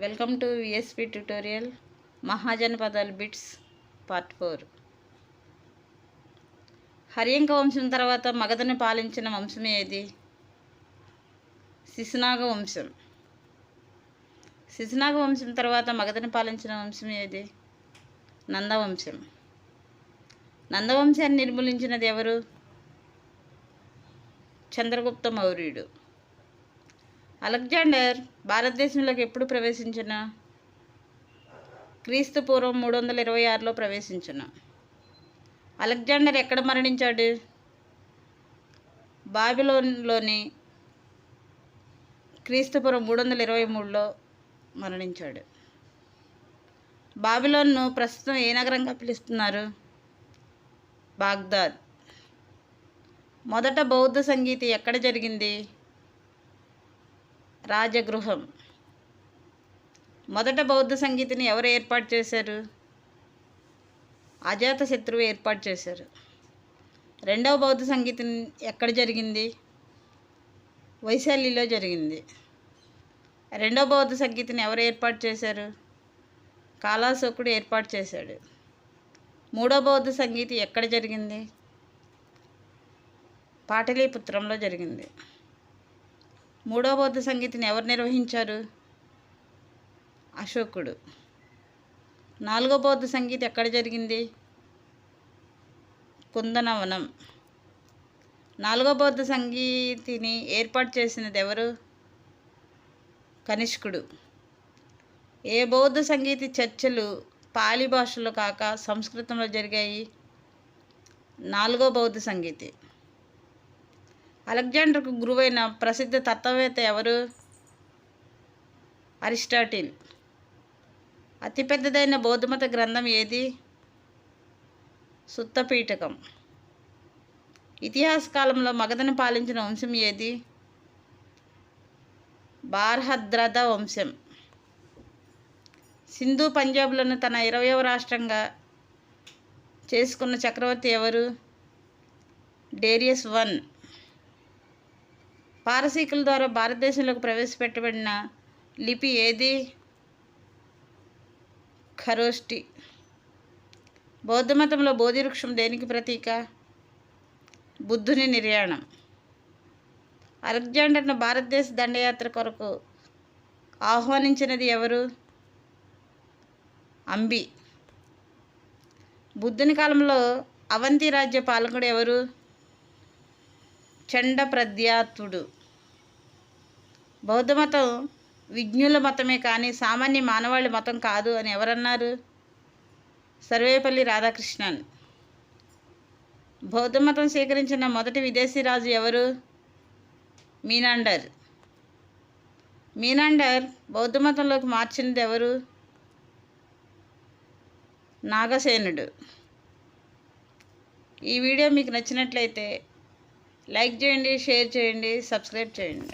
Welcome to VSP tutorial మహాజన పదాలు bits part 4. హర్యంక వంశం తర్వాత మగధను పాలించిన వంశం ఏది? శిశునాగ వంశం. శిశునాగ వంశం తర్వాత మగధను పాలించిన వంశం ఏది? నందవంశం. నందవంశాన్ని నిర్మూలించినది ఎవరు? చంద్రగుప్త మౌర్యుడు. అలెగ్జాండర్ భారతదేశంలోకి ఎప్పుడు ప్రవేశించిన? క్రీస్తు పూర్వం 326లో ప్రవేశించిన. అలెగ్జాండర్ ఎక్కడ మరణించాడు? బాబిలోన్లోని క్రీస్తు పూర్వం 323లో మరణించాడు. బాబిలోన్ను ప్రస్తుతం ఏ నగరంగా పిలుస్తున్నారు? బాగ్దాద్. మొదట బౌద్ధ సంగీతి ఎక్కడ జరిగింది? రాజగృహం. మొదట బౌద్ధ సంగీతిని ఎవరు ఏర్పాటు చేశారు? అజాతశత్రువు ఏర్పాటు చేశారు. రెండవ బౌద్ధ సంగీతం ఎక్కడ జరిగింది? వైశాలిలో జరిగింది. రెండవ బౌద్ధ సంగీతిని ఎవరు ఏర్పాటు చేశారు? కాలాశోకుడు ఏర్పాటు చేశాడు. మూడవ బౌద్ధ సంగీతి ఎక్కడ జరిగింది? పాటలీపుత్రంలో జరిగింది. మూడవ బౌద్ధ సంగీతిని ఎవరు నిర్వహించారు? అశోకుడు. నాలుగో బౌద్ధ సంగీతి ఎక్కడ జరిగింది? కుందనవనం. నాలుగో బౌద్ధ సంగీతిని ఏర్పాటు చేసినది ఎవరు? కనిష్కుడు. ఏ బౌద్ధ సంగీతి చర్చలు పాలి భాషలో కాక సంస్కృతంలో జరిగాయి? నాలుగో బౌద్ధ సంగీతి. అలెగ్జాండర్కు గురువైన ప్రసిద్ధ తత్వవేత్త ఎవరు? అరిస్టాటిల్. అతిపెద్దదైన బౌద్ధమత గ్రంథం ఏది? సుత్తపీఠకం. ఇతిహాస కాలంలో మగధను పాలించిన వంశం ఏది? బార్హద్రథ వంశం. సింధు పంజాబ్లను తన 20వ రాష్ట్రంగా చేసుకున్న చక్రవర్తి ఎవరు? Darius I. పారసీకుల ద్వారా భారతదేశంలోకి ప్రవేశపెట్టబడిన లిపి ఏది? ఖరోష్టి. బౌద్ధ మతంలో బోధి వృక్షం దేనికి ప్రతీక? బుద్ధుని నిర్యాణం. అలెగ్జాండర్ను భారతదేశ దండయాత్ర కొరకు ఆహ్వానించినది ఎవరు? అంబి. బుద్ధుని కాలంలో అవంతి రాజ్య పాలకుడు ఎవరు? చండప్రద్యాతుడు. బౌద్ధ మతం విజ్ఞుల మతమే కానీ సామాన్య మానవాళి మతం కాదు అని ఎవరన్నారు? సర్వేపల్లి రాధాకృష్ణన్. బౌద్ధ మతం స్వీకరించిన మొదటి విదేశీ రాజు ఎవరు? మీనాండర్. మీనాండర్ బౌద్ధ మతంలోకి మార్చినది ఎవరు? నాగసేనుడు. ఈ వీడియో మీకు నచ్చినట్లయితే లైక్ చేయండి, షేర్ చేయండి, సబ్స్క్రైబ్ చేయండి.